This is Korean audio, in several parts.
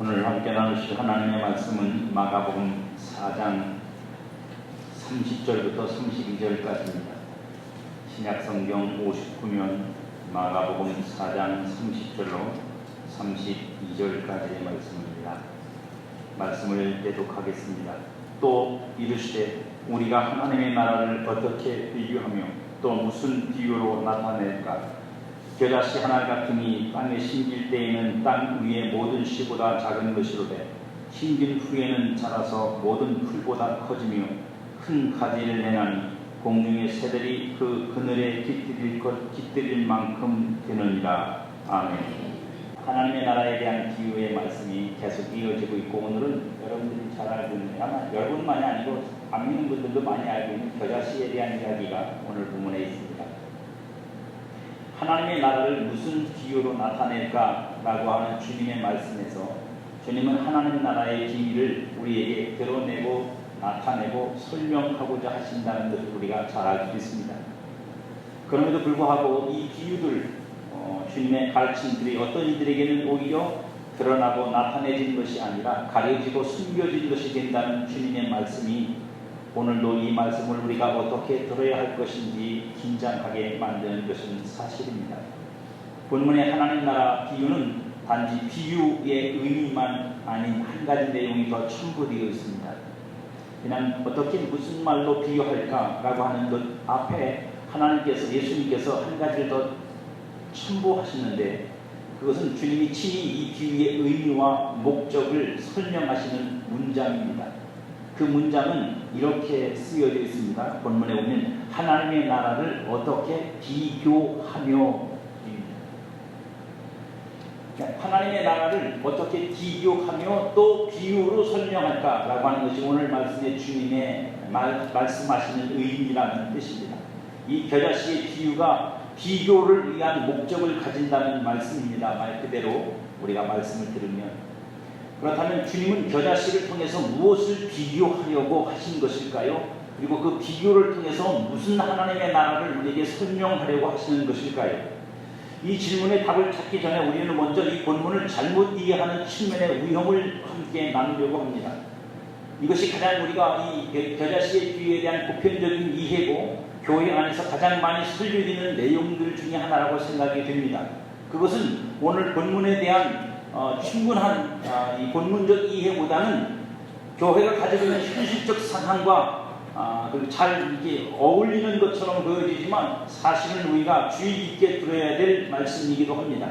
오늘 함께 나누실 하나님의 말씀은 마가복음 4장 30절부터 32절까지입니다. 신약성경 59면 마가복음 4장 30절로 32절까지의 말씀입니다. 말씀을 대독하겠습니다. 또 이르시되 우리가 하나님의 나라를 어떻게 비유하며 또 무슨 비유로 나타낼까? 겨자씨 하나 같으니 땅에 심길 때에는 땅 위의 모든 씨보다 작은 것이로되 심긴 후에는 자라서 모든 풀보다 커지며 큰 가지를 내나니 공중의 새들이 그 그늘에 깃들일 만큼 되느니라. 아멘. 하나님의 나라에 대한 비유의 말씀이 계속 이어지고 있고, 오늘은 여러분들이 잘 알고 있는, 아마 여러분만이 아니고 안 믿는 분들도 많이 알고 있는 겨자씨에 대한 이야기가 오늘 본문에 있습니다. 하나님의 나라를 무슨 비유로 나타낼까라고 하는 주님의 말씀에서 주님은 하나님 나라의 비밀을 우리에게 드러내고 나타내고 설명하고자 하신다는 것을 우리가 잘 알고 있습니다. 그럼에도 불구하고 이 비유들, 주님의 가르침들이 어떤 이들에게는 오히려 드러나고 나타내진 것이 아니라 가려지고 숨겨진 것이 된다는 주님의 말씀이 오늘도 이 말씀을 우리가 어떻게 들어야 할 것인지 긴장하게 만드는 것은 사실입니다. 본문의 하나님 나라 비유는 단지 비유의 의미만 아닌 한 가지 내용이 더 첨부되어 있습니다. 그냥 어떻게 무슨 말로 비유할까라고 하는 것 앞에 하나님께서, 예수님께서 한 가지를 더 첨부하시는데, 그것은 주님이 친히 이 비유의 의미와 목적을 설명하시는 문장입니다. 그 문장은 이렇게 쓰여져 있습니다. 본문에 보면 하나님의 나라를 어떻게 비교하며, 하나님의 나라를 어떻게 비교하며 또 비유로 설명할까라고 하는 것이 오늘 말씀의 주님의 말씀하시는 의미라는 뜻입니다. 이 겨자씨의 비유가 비교를 위한 목적을 가진다는 말씀입니다. 말 그대로 우리가 말씀을 들으면, 그렇다면 주님은 겨자씨를 통해서 무엇을 비교하려고 하신 것일까요? 그리고 그 비교를 통해서 무슨 하나님의 나라를 우리에게 설명하려고 하시는 것일까요? 이 질문에 답을 찾기 전에 우리는 먼저 이 본문을 잘못 이해하는 측면의 위험을 함께 나누려고 합니다. 이것이 가장 우리가 이 겨자씨의 비유에 대한 보편적인 이해고 교회 안에서 가장 많이 설교되는 내용들 중에 하나라고 생각이 됩니다. 그것은 오늘 본문에 대한 충분한 이 본문적 이해보다는 교회가 가지고 있는 현실적 상황과 잘 이게 어울리는 것처럼 보여지지만 사실은 우리가 주의 깊게 들어야 될 말씀이기도 합니다.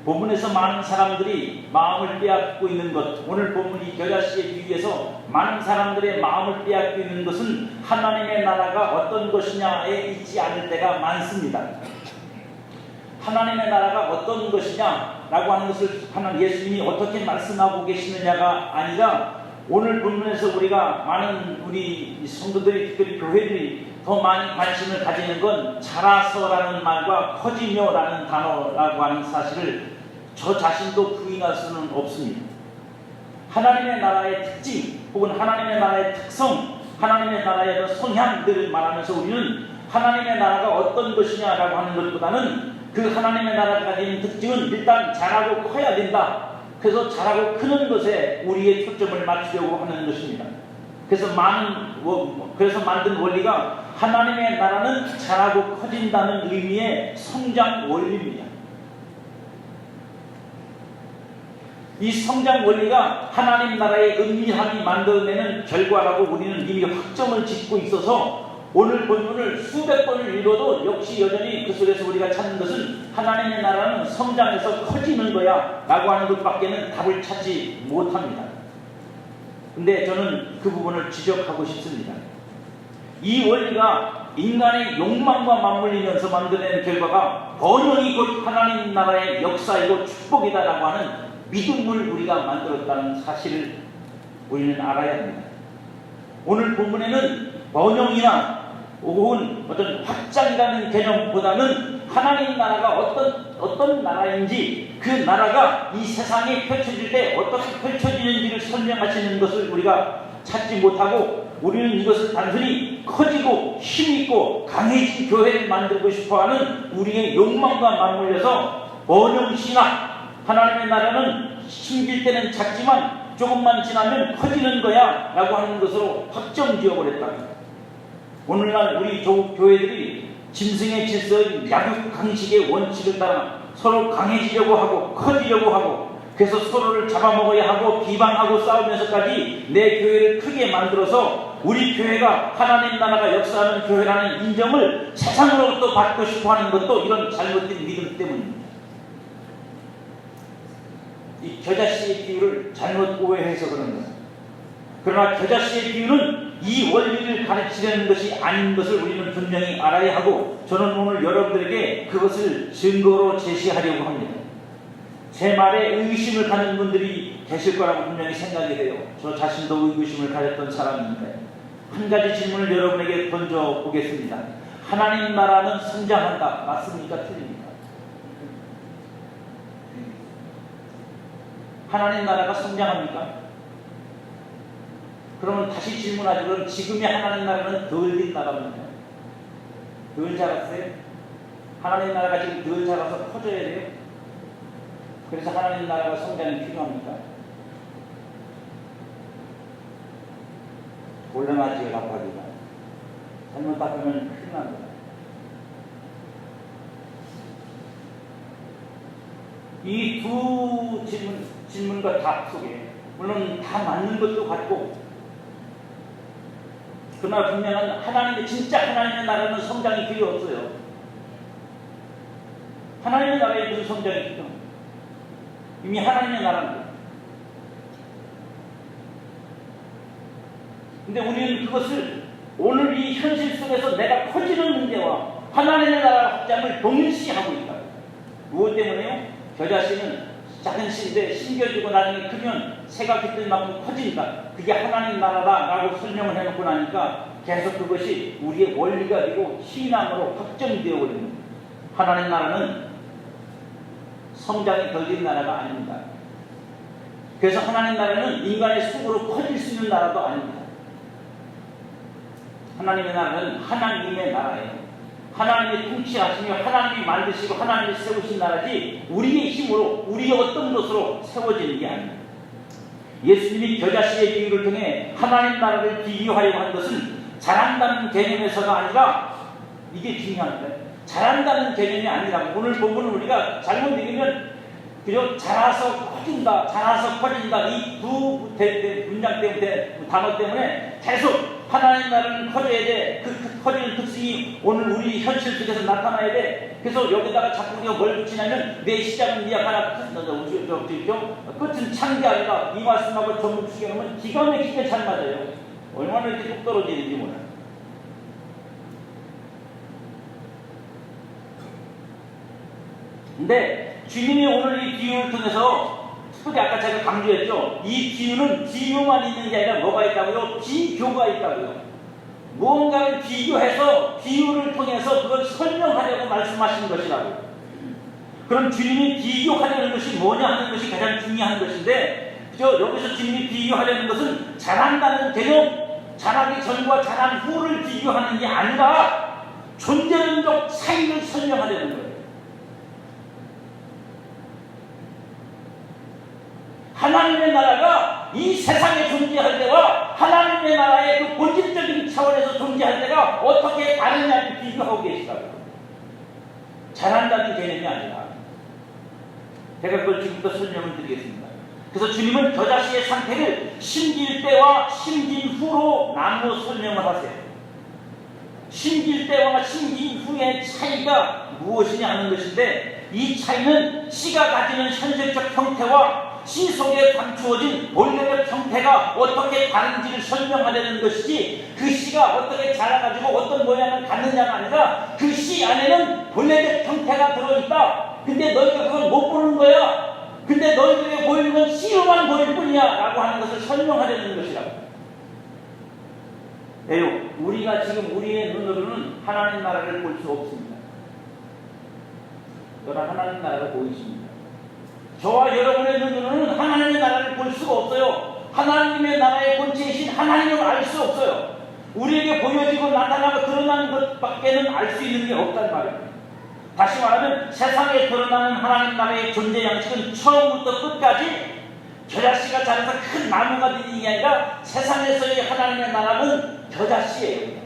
본문에서 많은 사람들이 마음을 빼앗고 있는 것, 오늘 본문 이 겨자씨의 비유에서 많은 사람들의 마음을 빼앗고 있는 것은 하나님의 나라가 어떤 것이냐에 있지 않을 때가 많습니다. 하나님의 나라가 어떤 것이냐라고 하는 것을 예수님이 어떻게 말씀하고 계시느냐가 아니라, 오늘 본문에서 우리가 많은 우리 성도들이, 특별히 교회들이 더 많이 관심을 가지는 건 자라서라는 말과 커지며라는 단어라고 하는 사실을 저 자신도 부인할 수는 없습니다. 하나님의 나라의 특징 혹은 하나님의 나라의 특성, 하나님의 나라의 성향들을 말하면서 우리는 하나님의 나라가 어떤 것이냐라고 하는 것보다는 그 하나님의 나라가 가진 특징은 일단 자라고 커야 된다. 그래서 자라고 크는 것에 우리의 초점을 맞추려고 하는 것입니다. 그래서 만든 원리가 하나님의 나라는 자라고 커진다는 의미의 성장 원리입니다. 이 성장 원리가 하나님 나라의 은밀함이 만들어내는 결과라고 우리는 이미 확정을 짓고 있어서 오늘 본문을 수백 번을 읽어도 역시 여전히 그 속에서 우리가 찾는 것은 하나님의 나라는 성장해서 커지는 거야 라고 하는 것밖에는 답을 찾지 못합니다. 근데 저는 그 부분을 지적하고 싶습니다. 이 원리가 인간의 욕망과 맞물리면서 만들어낸 결과가 번영이 곧 하나님 나라의 역사이고 축복이다라고 하는 믿음을 우리가 만들었다는 사실을 우리는 알아야 합니다. 오늘 본문에는 번영이나 혹은 어떤 확장이라는 개념보다는 하나님 나라가 어떤 나라인지, 그 나라가 이 세상에 펼쳐질 때 어떻게 펼쳐지는지를 설명하시는 것을 우리가 찾지 못하고, 우리는 이것을 단순히 커지고 힘있고 강해진 교회를 만들고 싶어하는 우리의 욕망과 맞물려서 번영신학 하나님의 나라는 심길 때는 작지만 조금만 지나면 커지는 거야 라고 하는 것으로 확정 지어버렸다. 오늘날 우리 교회들이 짐승의 질서인 약육강식의 원칙을 따라 서로 강해지려고 하고 커지려고 하고, 그래서 서로를 잡아먹어야 하고 비방하고 싸우면서까지 내 교회를 크게 만들어서 우리 교회가 하나님 나라가 역사하는 교회라는 인정을 세상으로부터 받고 싶어하는 것도 이런 잘못된 믿음 때문입니다. 이 겨자씨의 비유를 잘못 오해해서 그런 겁니다. 그러나 겨자씨의 비유는 이 원리를 가르치려는 것이 아닌 것을 우리는 분명히 알아야 하고, 저는 오늘 여러분들에게 그것을 증거로 제시하려고 합니다. 제 말에 의구심을 가는 분들이 계실 거라고 분명히 생각이 돼요. 저 자신도 의구심을 가졌던 사람입니다. 한 가지 질문을 여러분에게 던져보겠습니다. 하나님 나라는 성장한다. 맞습니까? 틀립니까? 하나님 나라가 성장합니까? 그러면 다시 질문하죠. 그럼 지금의 하나님 나라는 덜 된 나라입니까? 덜 자랐어요? 하나님 나라가 지금 덜 자라서 커져야 돼요? 그래서 하나님 나라가 성장이 필요합니까? 곤란하지요, 답하기가. 잘못 답하면 큰일 납니다. 이 두 질문과 답 속에 물론 다 맞는 것도 같고, 그러나 분명한 하나님의 진짜 하나님의 나라는 성장이 필요 없어요. 하나님의 나라에 무슨 성장이 필요합니까? 이미 하나님의 나라인데. 근데 우리는 그것을 오늘 이 현실 속에서 내가 커지는 문제와 하나님의 나라 확장을 동일시하고 있다. 무엇 때문에요? 겨자씨는 작은 씨인데 심겨지고 나중에 크면 새가 깃들 만큼 커진다. 그게 하나님 나라다라고 설명을 해놓고 나니까 계속 그것이 우리의 원리가 되고 신앙으로 확정되어 버립니다. 하나님 나라는 성장이 덜 된 나라가 아닙니다. 그래서 하나님 나라는 인간의 속으로 커질 수 있는 나라도 아닙니다. 하나님의 나라는 하나님의 나라예요. 하나님이 통치하시며 하나님이 만드시고 하나님이 세우신 나라지 우리의 힘으로 우리의 어떤 것으로 세워지는 게 아닙니다. 예수님이 겨자씨의 비유를 통해 하나님 나라를 비유하려고 한 것은 잘한다는 개념에서가 아니라, 이게 중요합니다. 잘한다는 개념이 아니라, 오늘 본문은 우리가 잘못 읽으면 그저 자라서 커진다, 자라서 커진다, 이 두 문장 때문에, 단어 때문에 계속 하나님 나라는 커져야 돼. 그 커지는 특징이 오늘 우리 현실 속에서 나타나야 돼. 그래서 여기다가 자꾸 우리가 뭘 붙이냐면 내 시작은 미약 하나 끝은 창대하리라. 이 말씀하고 전부 추겨놓으면 기가 막히게 잘 맞아요. 얼마나 이렇게 뚝 떨어지는지 몰라요. 근데 주님이 오늘 이 비유를 통해서 특히 아까 제가 강조했죠. 이 비유는 비유만 있는 게 아니라 뭐가 있다고요? 비교가 있다고요. 무언가를 비교해서 비유를 통해서 그걸 설명하려고 말씀하시는 것이라고. 그럼 주님이 비교하려는 것이 뭐냐 하는 것이 가장 중요한 것인데, 그죠? 여기서 주님이 비교하려는 것은 잘한다는 개념, 잘하기 전과 잘한 후를 비교하는 게 아니라 존재론적 차이를 설명하려는 거예요. 하나님의 나라가 이 세상에 존재할 때와 하나님의 나라의 그 본질적인 차원에서 존재할 때가 어떻게 다르냐를 비교하고 계시다고요. 잘한다는 개념이 아니라. 제가 그걸 지금부터 설명을 드리겠습니다. 그래서 주님은 겨자씨의 상태를 심길 때와 심긴 후로 나누어 설명을 하세요. 심길 때와 심긴 후의 차이가 무엇이냐 하는 것인데, 이 차이는 씨가 가지는 현실적 형태와 씨 속에 감추어진 본래의 형태가 어떻게 다른지를 설명하려는 것이지, 그 씨가 어떻게 자라가지고 어떤 모양을 갖느냐가 아니라 그 씨 안에는 본래의 형태가 들어있다. 근데 너희가 그걸 못 보는 거야. 근데 너희들에게 보이는 건 씨로만 보일 뿐이야 라고 하는 것을 설명하려는 것이라고. 왜요? 우리가 지금 우리의 눈으로는 하나님 나라를 볼 수 없습니다. 그러나 하나님 나라가 보이십니다. 저와 여러분의 눈으로는 하나님의 나라를 볼 수가 없어요. 하나님의 나라의 본체이신 하나님을 알 수 없어요. 우리에게 보여지고 나타나고 드러나는 것밖에는 알 수 있는 게 없단 말이에요. 다시 말하면 세상에 드러나는 하나님 나라의 존재 양식은 처음부터 끝까지 겨자씨가 자라서 큰 나무가 되는 게 아니라 세상에서의 하나님의 나라는 겨자씨예요.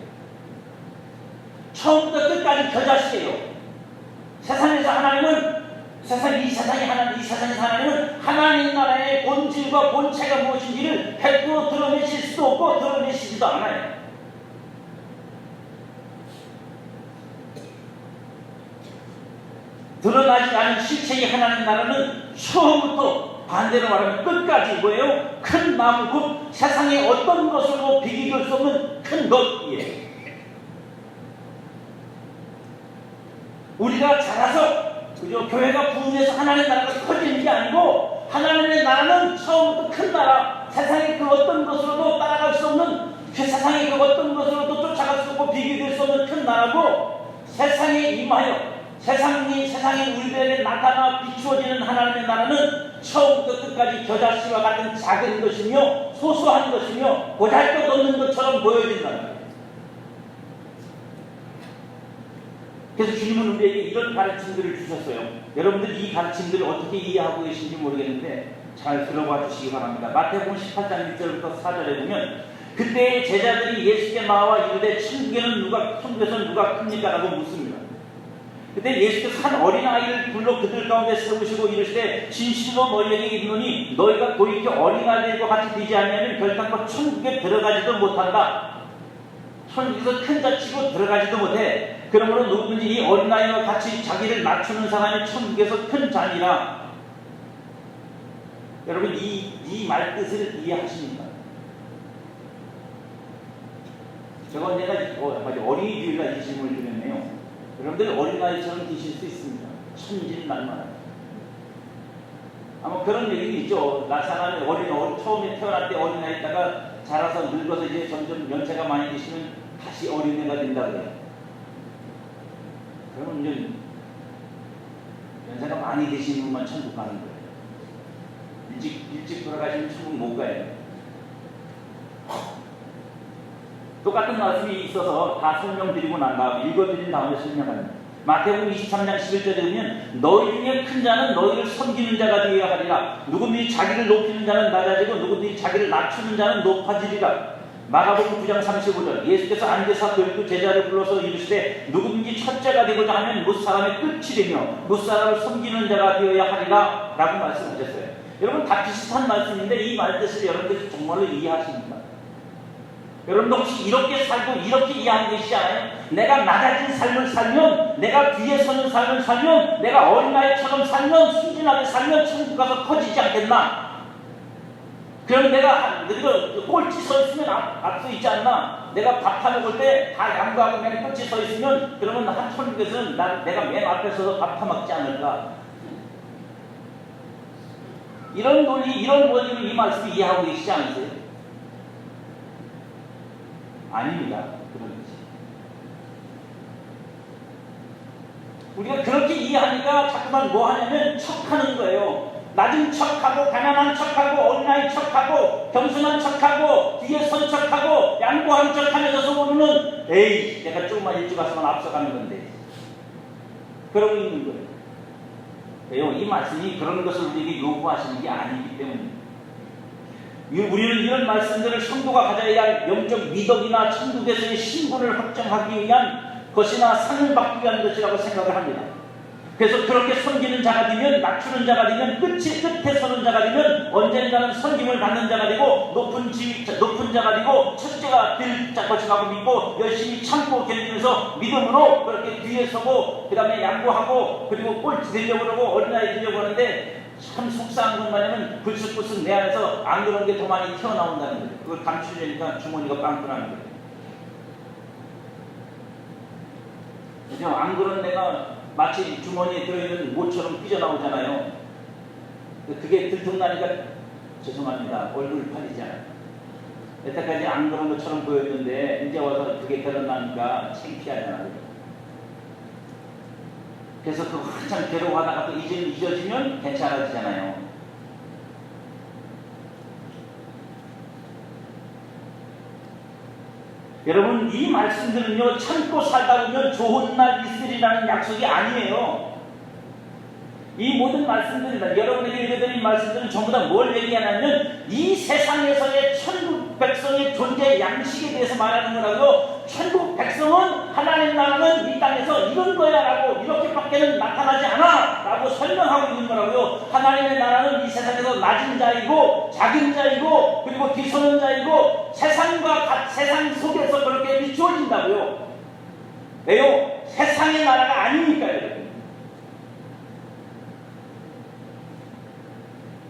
처음부터 끝까지 겨자씨예요. 세상에서 하나님은 이 세상에서 하나님은 하나님 나라의 본질과 본체가 무엇인지를 100% 드러내실 수도 없고 드러내시지도 않아요. 드러나지 않은 실체의 하나님 나라는 처음부터 반대로 말하면 끝까지 뭐예요? 큰 나무, 곧 세상에 어떤 것으로도 비교될 수 없는 큰 것이에요. 우리가 자라서 그죠? 교회가 부흥해서 하나님의 나라가 커지는 게 아니고 하나님의 나라는 처음부터 큰 나라, 세상의 그 어떤 것으로도 따라갈 수 없는, 그 세상의 그 어떤 것으로도 쫓아갈 수 없고 비교될 수 없는 큰 나라고, 세상에 임하여 세상에 우리들에게 나타나 비추어지는 하나님의 나라는 처음부터 끝까지 겨자씨와 같은 작은 것이며 소소한 것이며 보잘것없는 것처럼 보여진다는 거예요. 그래서 주님은 우리에게 이런 가르침들을 주셨어요. 여러분들 이 가르침들을 어떻게 이해하고 계신지 모르겠는데 잘 들어봐 주시기 바랍니다. 마태복음 18장 1절부터 4절에 보면, 그때 제자들이 예수께 나와 이르되 천국에서 누가 큽니까? 라고 묻습니다. 그때 예수께서 한 어린아이를 불러 그들 가운데 세우시고 이르시되 진실로 너희에게 이르노니 너희가 돌이켜 어린아이들과 같이 되지 않으면 결단코 천국에 들어가지도 못한다. 천국에서 큰 자치고 들어가지도 못해. 그러므로 누구든지 이 어린아이와 같이 자기를 낮추는 사람이 천국에서 큰 자니라. 여러분 이 말뜻을 이해하십니까? 제가 언젠가 어린이 주일날 이 질문을 드렸네요. 여러분들 어린아이처럼 되실 수 있습니다. 천진난만하게. 아마 그런 얘기는 있죠. 사람이 처음에 태어날 때 어린아이 있다가 자라서 늙어서 이제 점점 연세가 많이 드시면 다시 어린애가 된다 그래요. 그러면 이제 연세가 많이 되시는 분만 천국 가는 거예요. 일찍 돌아가시면 천국 못 가요. 똑같은 말씀이 있어서 다 설명드리고 난 다음에 읽어드린 다음에 설명합니다. 마태복음 23장 11절에 보면 너희 중에 큰 자는 너희를 섬기는 자가 되어야 하리라. 누구든지 자기를 높이는 자는 낮아지고 누구든지 자기를 낮추는 자는 높아지리라. 마가복음 9장 35절 예수께서 안개사 별도 제자를 불러서 이르시되 누구든지 첫째가 되고자 하면 무사람의 끝이 되며 무사람을 섬기는 자가 되어야 하리라 라고 말씀하셨어요. 여러분 다 비슷한 말씀인데 이 말뜻을 여러분들이 정말로 이해하십니까? 여러분도 혹시 이렇게 살고 이렇게 이해하는 것이지 않아요? 내가 낮아진 삶을 살면, 내가 뒤에 서는 삶을 살면, 내가 어린아이처럼 살면, 순진하게 살면 천국 가서 커지지 않겠나? 그럼 내가 꼴찌 서 있으면 앞서 있지 않나? 내가 밥 타 먹을 때 다 양보하고 그냥 꼴찌 서 있으면 그러면 한 천국에서는 내가 맨 앞에 서서 밥 타 먹지 않을까? 이런 논리, 이런 원리로 이 말씀을 이해하고 계시지 않으세요? 아닙니다. 그런 것이. 우리가 그렇게 이해하니까 자꾸만 뭐 하냐면 척하는 거예요. 낮은 척하고 가난한 척하고 어린아이 척하고 겸손한 척하고 뒤에 선 척하고 양보하는 척하면서 속으로는 에이 내가 조금만 일찍 와서만 앞서가는 건데 그러고 있는 거예요. 왜요? 이 말씀이 그런 것을 우리에게 요구하시는 게 아니기 때문입니다. 우리는 이런 말씀들을 성도가 가져야 할 영적 미덕이나 천국에서의 신분을 확정하기 위한 것이나 상을 받기 위한 것이라고 생각을 합니다. 그래서 그렇게 섬기는 자가 되면, 낮추는 자가 되면, 끝에 서는 자가 되면 언젠가는 섬김을 받는 자가 되고 높은 자가 되고 첫째가 될 것이라고 믿고 열심히 참고 견디면서 믿음으로 그렇게 뒤에 서고 그 다음에 양보하고 그리고 꼴찌 되려고 그러고 어린아이 되려고 하는데 참 속상한 건 뭐냐면 불쑥불쑥 내 안에서 안 그런 게 더 많이 튀어나온다는 거예요. 그걸 감추려니까 주머니가 빵꾸나는 거예요. 그죠? 안 그런 내가 마치 주머니에 들어있는 모처럼 삐져나오잖아요. 그게 들통나니까 죄송합니다. 얼굴 팔리지 않아요. 여태까지 안 그런 것처럼 보였는데 이제 와서 그게 드러나니까 창피하잖아요. 그래서 그 한참 괴로워하다가 또 잊어지면 괜찮아지잖아요. 여러분, 이 말씀들은요, 참고 살다 보면 좋은 날 있으리라는 약속이 아니에요. 이 모든 말씀들이다. 여러분에게 읽어드린 말씀들은 전부 다 뭘 얘기하냐면 이 세상에서의 천국 백성의 존재 양식에 대해서 말하는 거라고요. 천국 백성은, 하나님 나라는 이 땅에서 이런 거야 라고, 이렇게밖에는 나타나지 않아 라고 설명하고 있는 거라고요. 하나님의 나라는 이 세상에서 낮은 자이고 작은 자이고 그리고 뒤서는 자이고 세상 속에서 그렇게 비추어진다고요. 왜요? 세상의 나라가 아니니까요.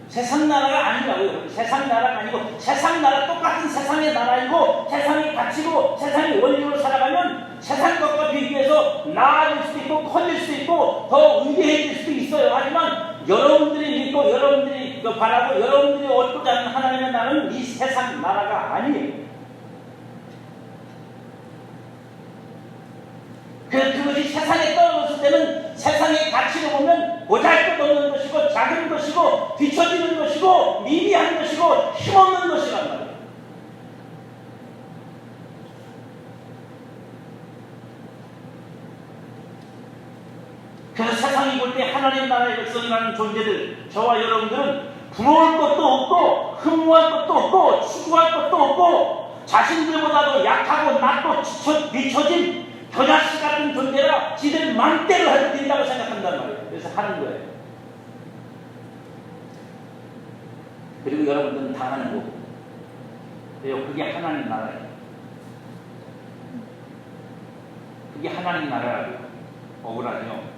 세상 나라가 아니라고요. 세상 나라가 아니고, 세상 나라 똑같은 세상의 나라이고, 세상이 가치고, 세상이 원리로 살아가면 세상 것과 비교해서 나아질 수도 있고, 커질 수도 있고, 더 위대해질 수도 있어요. 하지만 여러분들이 믿고, 여러분들이 바라고, 여러분들이 얻고자 하는 하나님의 나라는 이 세상 나라가 아니에요. 그것이 세상에 떨어졌을 때는 세상의 가치를 보면 보잘것없는 것이고 작은 것이고 뒤처지는 것이고 미미한 것이고 힘없는 것이란 말이에요. 그래서 세상이 볼 때 하나님 나라의 백성이라는 존재들, 저와 여러분들은 부러울 것도 없고 흠모할 것도 없고 추구할 것도 없고 자신들보다도 약하고 낮고 뒤처진 겨자씨 같은 존재라 지들 맘대로 해도 된다고 생각한단 말이에요. 그래서 하는 거예요. 그리고 여러분들은 당하는 거고. 왜요? 그게 하나님 나라예요. 그게 하나님 나라라고. 억울하죠.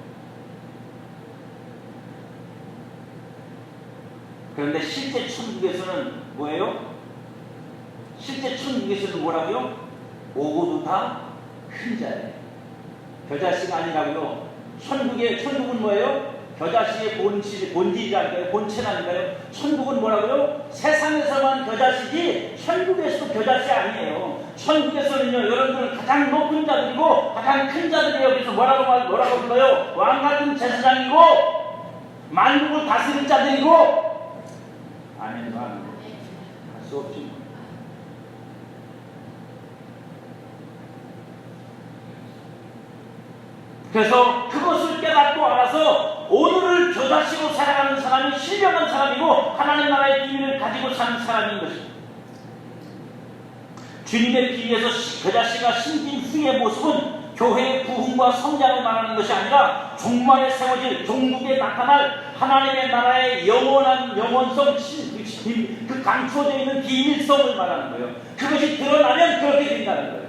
그런데 실제 천국에서는 뭐예요? 실제 천국에서는 뭐라고요? 오고도 다 큰 자예요. 겨자씨가 아니라고요. 천국은 뭐예요? 겨자씨의 본질이랄까요? 본체라니까요. 천국은 뭐라고요? 세상에서만 겨자씨지 천국에서도 겨자씨 아니에요. 천국에서는요, 여러분들은 가장 높은 자들이고 가장 큰 자들이에요. 그래서 뭐라고 불러요? 왕 같은 제사장이고 만국을 다스릴 자들이고. 아멘. 할 수 없지. 그래서 그것을 깨닫고 알아서 오늘을 겨자씨로 살아가는 사람이 신령한 사람이고 하나님 나라의 비밀을 가지고 사는 사람인 것입니다. 주님의 비유에서 겨자씨가 심긴 후의 모습은 교회의 부흥과 성장을 말하는 것이 아니라 종말에 세워질 종국에 나타날 하나님의 나라의 영원한 영원성, 그 감추어져 있는 비밀성을 말하는 거예요. 그것이 드러나면 그렇게 된다는 거예요.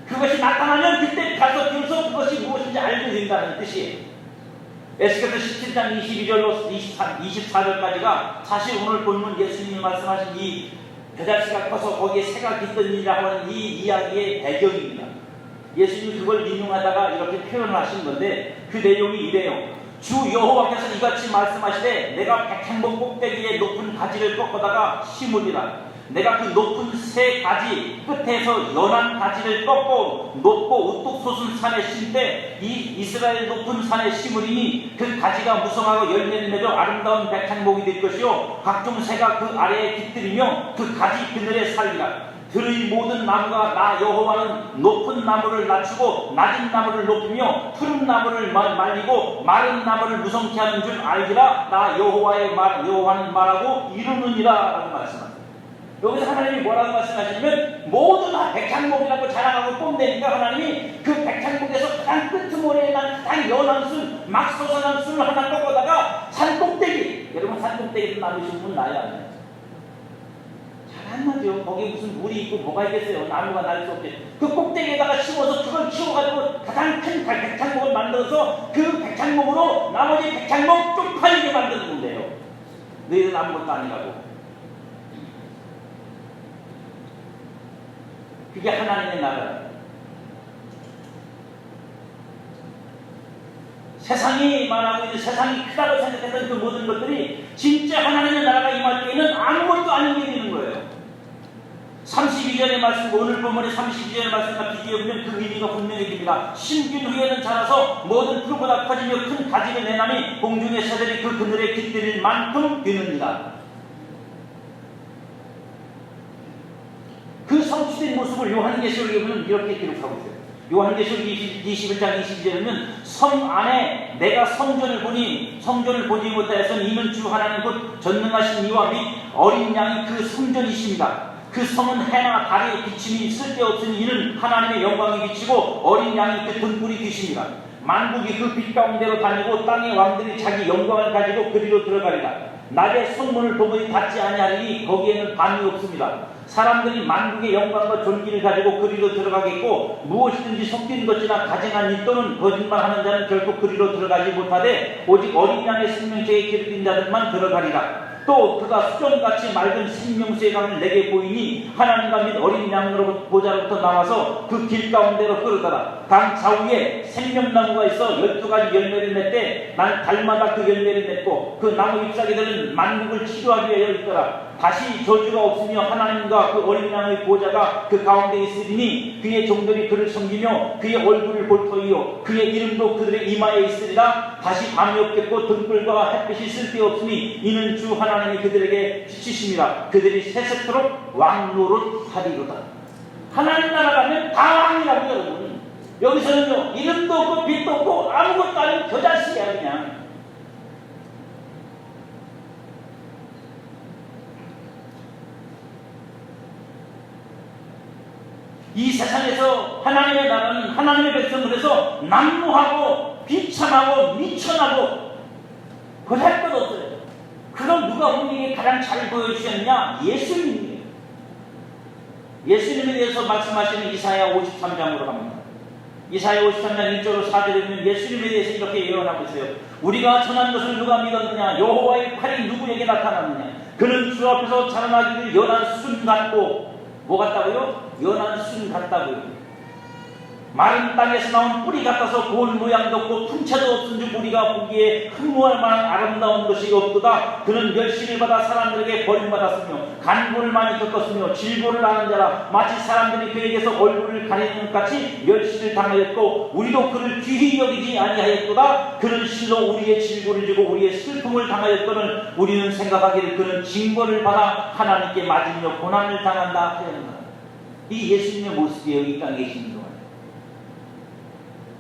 그것이 나타나면 그때 가서 비로소 그것이 무엇인지 알게 된다는 뜻이에요. 에스겔서 17장 22절로 24절까지가 사실 오늘 본문 예수님이 말씀하신 이 겨자씨가 커서 거기에 새가 깃든이라고 하는 이 이야기의 배경입니다. 예수님이 그걸 인용하다가 이렇게 표현을 하신 건데 그 내용이 이래요. 주 여호와께서 이같이 말씀하시되 내가 백향목 꼭대기에 높은 가지를 꺾어다가 심으리라. 내가 그 높은 새 가지 끝에서 연한 가지를 꺾고 높고 우뚝 솟은 산에 심되 이 이스라엘 높은 산에 심으리니 그 가지가 무성하고 열매를 맺어 아름다운 백향목이 될 것이요 각종 새가 그 아래에 깃들이며 그 가지 그늘에 살리라. 들의 모든 나무가 나 여호와는 높은 나무를 낮추고 낮은 나무를 높이며 푸른 나무를 말리고 마른 나무를 무성케 하는 줄 알기라. 나 여호와는 말하고 이루느니라 라고 말씀합니다. 여기서 하나님이 뭐라고 말씀하시냐면 모두 다 백향목이라고 자랑하고 뽐내니까 하나님이 그 백향목에서 가장 끄트머리에 난 가장 연한 순, 막 솟아난 순을 하나 꺾어다가 산꼭대기, 여러분 산꼭대기도 나누신 분 나야 안 나요? 잘 안 나죠. 거기 무슨 물이 있고 뭐가 있겠어요. 나무가 날 수 없지. 그 꼭대기에다가 심어서 그걸 키워가지고 가장 큰 백향목을 만들어서 그 백향목으로 나머지 백향목 쪽팔리게 만드는 건데요. 너희들 아무것도 아니라고. 그게 하나님의 나라예요. 세상이 말하고 있는 세상이 크다고 생각했던 그 모든 것들이 진짜 하나님의 나라가 임할 때에는 아무것도 아닌 게 되는 거예요. 32절의 말씀, 오늘 본문의 32절의 말씀과 비교해보면 그 의미가 분명해집니다. 심긴 후에는 자라서 모든 풀보다 커지며 큰 가지를 내나니 공중의 새들이 그 그늘에 깃들일 만큼 되느니라. 그 성취 무엇이 된 모습을 요한계시록에 보면 이렇게 기록하고 있어요. 요한계시록 21장 22절에는 성 안에 내가 성전을 보지 못하여서 이는 주 하나님 곧 전능하신 이와 및 어린 양이 그 성전이십니다. 그 성은 해나 달의 비침이 쓸데없으니 이는 하나님의 영광이 비치고 어린 양이 그 등불이 되십니다. 만국이 그 빛 가운데로 다니고 땅의 왕들이 자기 영광을 가지고 그리로 들어가리라. 낮에 성문을 도무지 닫지 아니하리니 거기에는 밤이 없습니다. 사람들이 만국의 영광과 존귀를 가지고 그리로 들어가겠고 무엇이든지 섞인 것이나 가증한 일 또는 거짓말하는 자는 결코 그리로 들어가지 못하되 오직 어린 양의 생명책에 기록된 자들만 들어가리라. 또 그가 수정같이 맑은 생명수의 강을 내게 보이니 하나님과 및 어린 양으로부터 보좌로부터 나와서 그 길 가운데로 흐르더라. 강 좌우에 생명나무가 있어 12가지 열매를 맺되 난 달마다 그 열매를 맺고 그 나무 잎사귀들은 만국을 치료하기 위하여 있더라. 다시 저주가 없으며 하나님과 그 어린 양의 보좌가 그 가운데 있으리니 그의 종들이 그를 섬기며 그의 얼굴을 볼 터이요 그의 이름도 그들의 이마에 있으리라. 다시 밤이 없겠고 등불과 햇빛이 쓸데없으니 이는 주 하나님이 그들에게 빛이십니다. 그들이 세세토록 왕노릇하리로다. 하나님 나라 가면 다 왕이라고 여러분. 여기서는요 이름도 없고 빛도 없고 아무것도 아닌 겨자씨야 그냥. 이 세상에서 하나님의 나라는 하나님의 백성을 해서 난무하고 비참하고 미천하고 그할 것 없어요. 그럼 누가 우리에게 가장 잘 보여주셨냐? 예수님이에요. 예수님에 대해서 말씀하시는 이사야 53장으로 갑니다. 이사야 53장 1절로 4절에 보면 예수님에 대해서 이렇게 예언하고 있어요. 우리가 전한 것을 누가 믿었느냐? 여호와의 팔이 누구에게 나타났느냐? 그는 주 앞에서 자라나기를 연한 순 같고 뭐 같다고요? 연한 순 같다고요. 마른 땅에서 나온 뿌리 같아서 볼 모양도 없고 품체도 없은 줄 우리가 보기에 흠모할 만한 아름다운 것이 없도다. 그는 멸시를 받아 사람들에게 버림받았으며 간구를 많이 겪었으며 질보를 아는 자라. 마치 사람들이 그에게서 얼굴을 가리는 것 같이 멸시를 당하였고 우리도 그를 귀히 여기지 아니하였도다. 그는 실로 우리의 질보를 지고 우리의 슬픔을 당하였거늘 우리는 생각하기를 그는 징벌을 받아 하나님께 맞으며 고난을 당한다 하였노라. 이 예수님의 모습이에요. 이 땅에 계시는 동안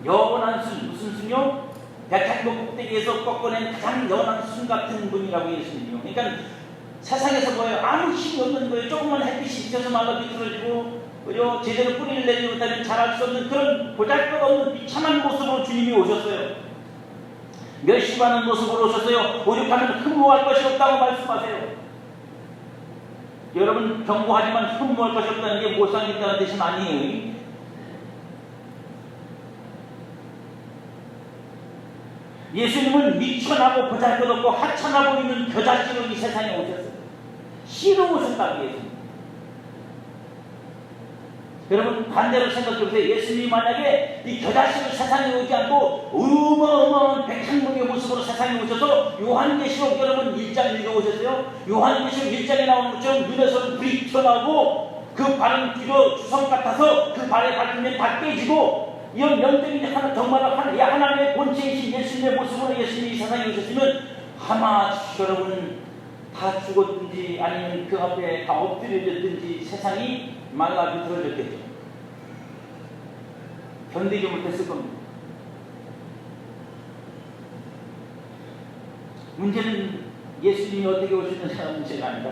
연한 순, 무슨 순요? 백향목 꼭대기에서 꺾어낸 가장 연한 순 같은 분이라고 예수님이요. 그러니까 세상에서 뭐예요? 아무 힘이 없는 거예요. 조금만 햇빛이 비쳐서 말라 비틀어지고 그죠? 제대로 뿌리를 내지 못하면 자랄 수 없는 그런 보잘것없는 비참한 모습으로 주님이 오셨어요. 멸시받는 모습으로 오셨어요. 오죽하면 흠모할 것이 없다고 말씀하세요. 여러분 경고하지만 흠모할 것이 없다는 게 못살겠다는 뜻은 아니에요. 예수님은 미천하고 보잘것없고 하찮아 보이는 겨자씨로 이 세상에 오셨어요. 씨로 오셨다고 예수님. 여러분 반대로 생각해보세요. 예수님이 만약에 이 겨자씨로 세상에 오지 않고 어마어마한 백향목의 모습으로 세상에 오셔서 요한계시록 여러분 1장 읽어보셨어요? 요한계시록 1장에 나오는 것처럼 눈에서 불이 튀어나오고 그 발은 뒤로 주성 같아서 그 발에 밟히면 다 깨지고 이런 영적인 정말 하나님의 본체이신 예수님의 모습으로 예수님이 이 세상에 오셨으면 아마 여러분 다 죽었든지 아니면 그 앞에 다 엎드려졌든지 세상이 말라 비틀어졌겠죠. 견디지 못했을 겁니다. 문제는 예수님이 어떻게 오시느냐가 문제가 아니라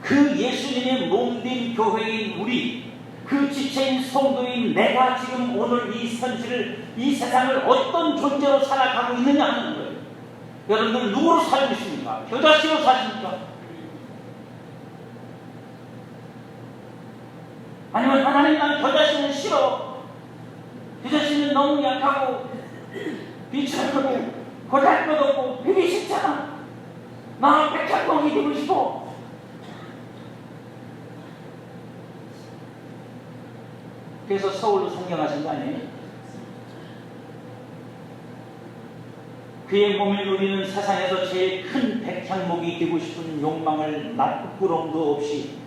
그 예수님의 몸된 교회인 우리 그 지체인 성도인 내가 지금 오늘 이 현실을 이 세상을 어떤 존재로 살아가고 있느냐 하는 거예요. 여러분들 누구로 살고 있습니까? 겨자씨로 사십니까? 아니면 하나님 난 겨자씨는 싫어. 겨자씨는 너무 약하고 비참하고 고달것없고 되기 싫잖아. 나 백향목이 되고 싶어. 그래서 서울로 상경하신 거 아니에요? 그의 몸을 누리는 세상에서 제일 큰 백향목이 되고 싶은 욕망을 부끄럼도 없이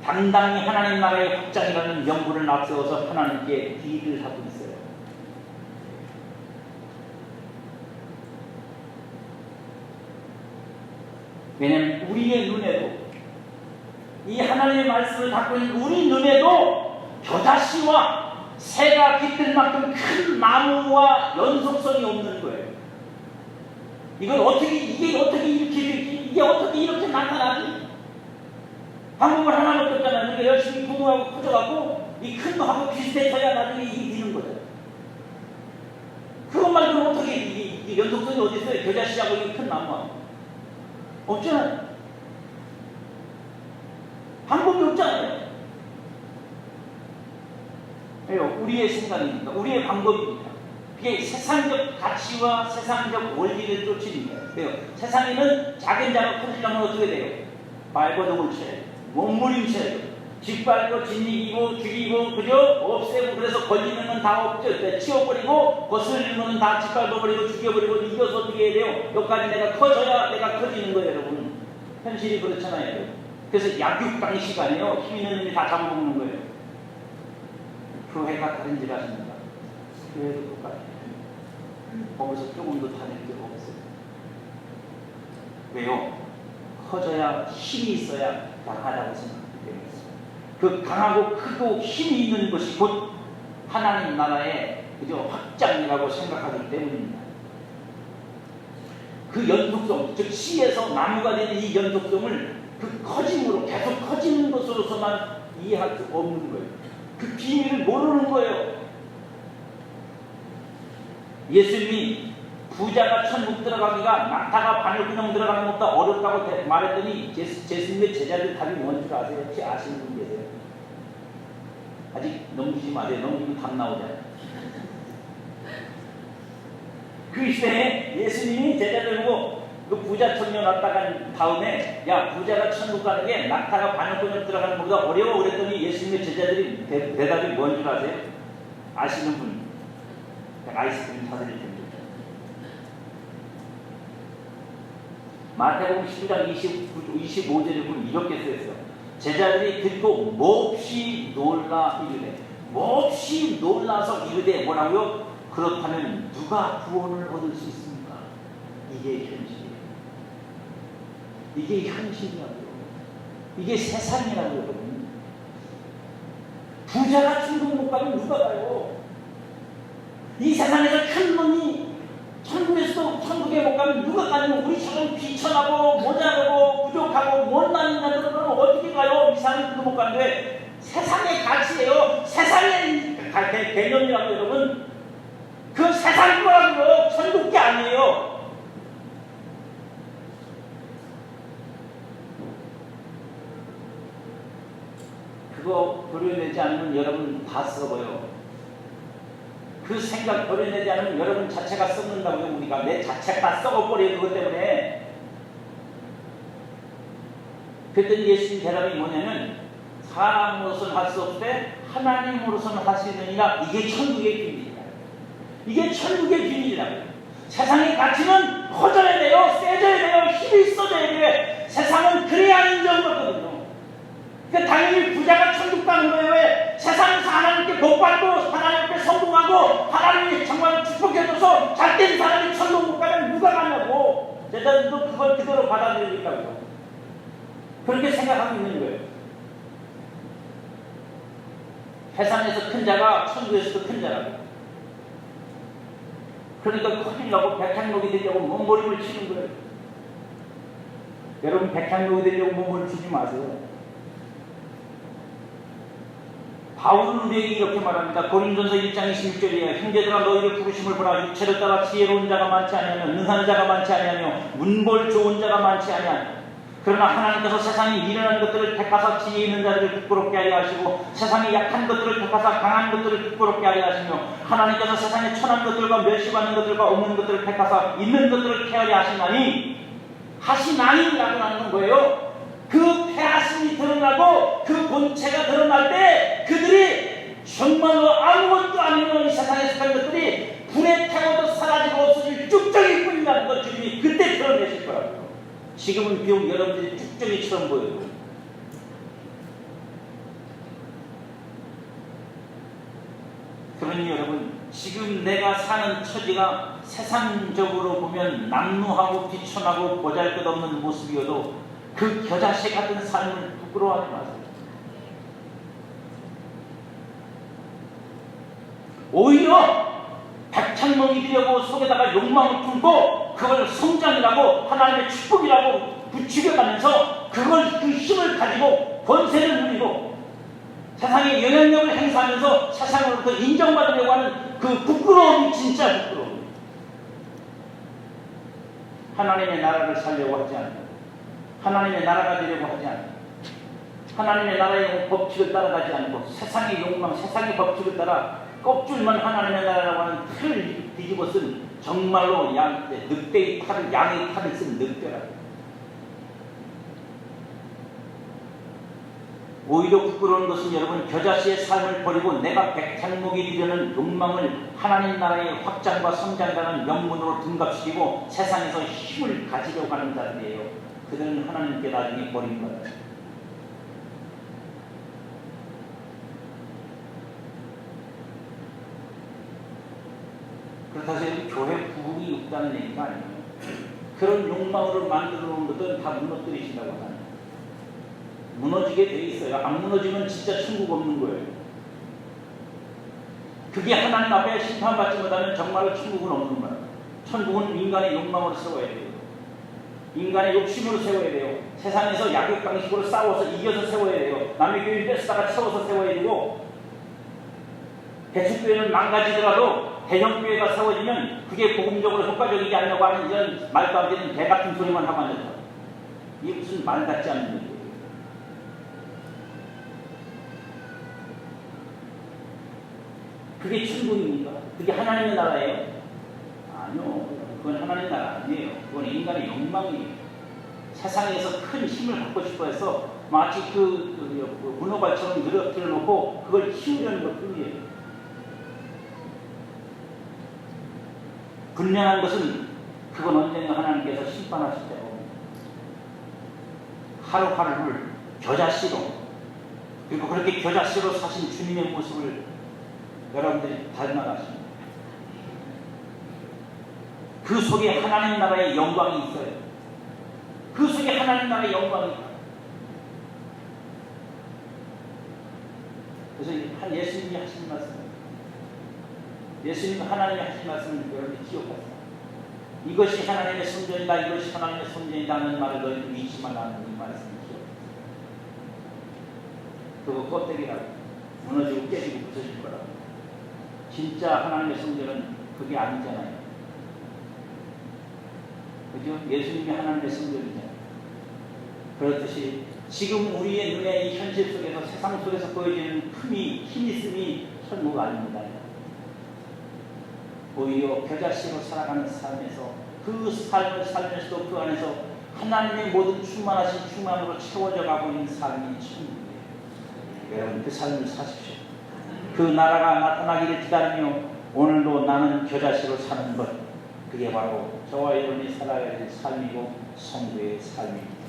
당당히 하나님 나라의 확장이라는 연구를 앞세워서 하나님께 기도를 하고 있어요. 왜냐하면 우리의 눈에도 이 하나님의 말씀을 갖고 있는 우리 눈에도 겨자씨와 새가 깃들 만큼 큰 나무와 연속성이 없는 거예요. 이게 어떻게 이렇게 나타나지? 방법을 하나밖에 없잖아요. 그러니까 열심히 공부하고 커져갖고 이 큰 거하고 비슷해져야 나중에 이게 되는 거죠. 그것 말고는 어떻게 이 연속성이 어디 있어요? 겨자씨하고 이 큰 나무하고 없잖아요. 방법이 없잖아요. 우리의 생각입니다. 우리의 방법입니다. 그게 세상적 가치와 세상적 원리를 쫓는 거예요. 세상에는 작은 자가 커지려면 어떻게 돼요? 발버둥을 쳐야 돼요. 몸부림쳐야 돼요. 짓밟고 짓이기고 죽이고 그죠? 없애고 그래서 걸리는 건 다 없죠. 치워버리고 거슬리는 건 다 짓밟아버리고 죽여버리고 이겨서 어떻게 해야 돼요? 여기까지 내가 커져야 내가 커지는 거예요, 여러분. 현실이 그렇잖아요. 그래서 약육강식 아니에요. 힘 있는 놈이 다 잡아먹는 거예요. 교회가 다른 질 아십니까? 교회도 똑같아요. 거기서 조금도 다닐 필요가 없어요. 왜요? 커져야 힘이 있어야 강하다고 생각하기 때문에 그 강하고 크고 힘이 있는 것이 곧 하나님 나라의 그저 확장이라고 생각하기 때문입니다. 그 연속성, 즉 씨에서 나무가 되는 이 연속성을 그 커짐으로 계속 커지는 것으로서만 이해할 수 없는 거예요. 그 비밀을 모르는 거예요. 예수님이 부자가 천국 들어가기가 낙타가 바늘구멍 들어가는 것보다 어렵다고 말했더니 예수님의 제자들 답이 뭔 줄 아세요? 혹시 아시는 분 계세요? 아직 넘기지 마세요. 넘기면 답 나오잖아요. 그 시대에 예수님이 제자들 보고 그 부자 청년 왔다 간 다음에 야 부자가 천국 가는 게 낙타가 바늘구멍 들어가는 것보다 어려워 그랬더니 예수님의 제자들이 대답이 뭔 줄 아세요? 아시는 분 아이스크림 사드릴 텐데 마태복음 10장 25절에 보면 이렇게 써있어요. 제자들이 듣고 몹시 놀라 이르되 몹시 놀라서 이르되 뭐라고요? 그렇다면 누가 구원을 얻을 수 있습니까? 이게 현실이에요. 이게 현실이라고요. 이게 세상이라고요. 여러분. 부자가 천국 못 가면 누가 가요? 이 세상에서 큰 놈이 천국에서도 천국에 못 가면 누가 가냐면 우리처럼 비천하고 모자라고 부족하고 못난 인간들은 어떻게 가요? 이상한 데도 못 가는데 세상의 가치예요. 세상의 개념이라고 여러분. 그 세상 거라고요. 천국 게 아니에요. 그거 버려내지 않으면 여러분 다 썩어요. 그 생각 버려내지 않으면 여러분 자체가 썩는다고요. 우리가 내 자체가 썩어버려요. 그것 때문에. 그랬더니 예수님 대답이 뭐냐면 사람으로서는 할 수 없되 하나님으로서는 할 수 있느니라. 이게 천국의 비밀이다. 이게 천국의 비밀이라고요. 세상의 가치는 커져야 돼요. 세져야 돼요. 힘이 있어져야 돼요. 세상은 그래야 인정받거든요. 그러니까 당연히 부자가 천국 가는 거예요. 왜? 세상에서 하나님께 복받고 하나님께 성공하고 하나님이 정말 축복해줘서 잘된 사람이 천국 못 가면 누가 가냐고. 제자들도 그걸 그대로 받아들이니까요. 그렇게 생각하고 있는 거예요. 세상에서 큰 자가 천국에서도 큰 자라고. 그러니까 커지려고 백향목이 되려고 몸부림을 치는 거예요. 여러분 백향목이 되려고 몸부림 치지 마세요. 바울은 우리에게 이렇게 말합니다. 고린도전서 1장 26절이에요. 형제들아 너희의 부르심을 보라. 육체를 따라 지혜로운 자가 많지 아니하며 능한 자가 많지 아니하며 문벌 좋은 자가 많지 아니하며 그러나 하나님께서 세상에 미련한 것들을 택하사 지혜 있는 자들을 부끄럽게 하려 하시고 세상에 약한 것들을 택하사 강한 것들을 부끄럽게 하려 하시며 하나님께서 세상에 천한 것들과 멸시받는 것들과 없는 것들을 택하사 있는 것들을 패하려 하시나니라고 하는 거예요. 그 패하심이 드러나고 그 본체가 드러날 때 그들이 정말로 아무것도 아니면 이 세상에 속한 것들이 불에 태워도 사라지고 없어질 쭉정이 뿐이라는 걸 주님이 그때 드러내실 거라고요. 지금은 비록 여러분들이 쭉정이처럼 보여요. 그러니 여러분 지금 내가 사는 처지가 세상적으로 보면 남루하고 비천하고 보잘것없는 모습이어도 그 겨자씨 같은 삶을 부끄러워하지 마세요. 오히려 백창먹이 되려고 속에다가 욕망을 품고 그걸 성장이라고 하나님의 축복이라고 부추겨가면서 그 힘을 가지고 권세를 누리고 세상에 영향력을 행사하면서 세상으로부터 인정받으려고 하는 그 부끄러움이 진짜 부끄러움이에요. 하나님의 나라를 살려고 하지 않고 하나님의 나라가 되려고 하지 않고 하나님의 나라의 법칙을 따라가지 않고 세상의 욕망, 세상의 법칙을 따라 껍질만 하나님의 나라라고 하는 틀을 뒤집어 쓴 정말로 늑대의 탈을, 양의 탈을 쓴 늑대라고. 오히려 부끄러운 것은 여러분 겨자씨의 삶을 버리고 내가 백향목이 되려는 욕망을 하나님 나라의 확장과 성장이라는 명문으로 등갑시키고 세상에서 힘을 가지려고 하는 자들이에요. 그들은 하나님께 나중에 버림받아요. 그렇다고 해서 교회 부흥이 없다는 얘기가 아니에요. 그런 욕망으로 만들어 놓은 것들은 다 무너뜨리신다고 하는. 무너지게 돼 있어요. 안 무너지면 진짜 천국 없는 거예요. 그게 하나님 앞에 심판받지 못하면 정말로 천국은 없는 거예요. 천국은 인간의 욕망으로 세워야 돼요. 인간의 욕심으로 세워야 돼요. 세상에서 약육강식으로 싸워서 이겨서 세워야 돼요. 남의 교회 뺏다가 채워서 세워야 되고 개척교회는 망가지더라도 대형교회가 세워지면 그게 복음적으로 효과적이지 않냐고 하는 이런 말도 안 되는 개 같은 소리만 하고 앉아서 이게 무슨 말 같지 않은 얘기예요. 그게 천국입니까? 그게 하나님의 나라예요? 아니요. 그건 하나님의 나라 아니에요. 그건 인간의 욕망이에요. 세상에서 큰 힘을 갖고 싶어 해서 마치 문어발처럼 늘어뜨려 놓고 그걸 키우려는 것 뿐이에요. 분명한 것은 그건 언젠가 하나님께서 심판하실 때고 하루하루를 겨자씨로 그리고 그렇게 겨자씨로 사신 주님의 모습을 여러분들이 닮아가십니다. 그 속에 하나님 나라의 영광이 있어요. 그 속에 하나님 나라의 영광이 있어요. 그래서 예수님이 하신 말씀, 예수님이 하나님이 하신 말씀을 여러분이 기억하세요. 이것이 하나님의 성전이다, 이것이 하나님의 성전이라는 말을 너희들 잊지 말라는 이 말씀을 기억하세요. 그거 껍데기라고 무너지고 깨지고 부서질 거라고. 진짜 하나님의 성전은 그게 아니잖아요. 그죠? 예수님이 하나님의 성전이잖아요. 그렇듯이 지금 우리의 눈에 이 현실 속에서 세상 속에서 보여지는 힘이 있음이 천국 아닙니다. 오히려 겨자씨로 살아가는 삶에서 그 삶을 살면서도 그 안에서 하나님의 모든 충만하신 충만으로 채워져 가고 있는 삶이 천국이에요. 여러분 그 삶을 사십시오. 그 나라가 나타나기를 기다리며 오늘도 나는 겨자씨로 사는 것, 그게 바로 저와 여러분이 살아야 될 삶이고 성도의 삶입니다.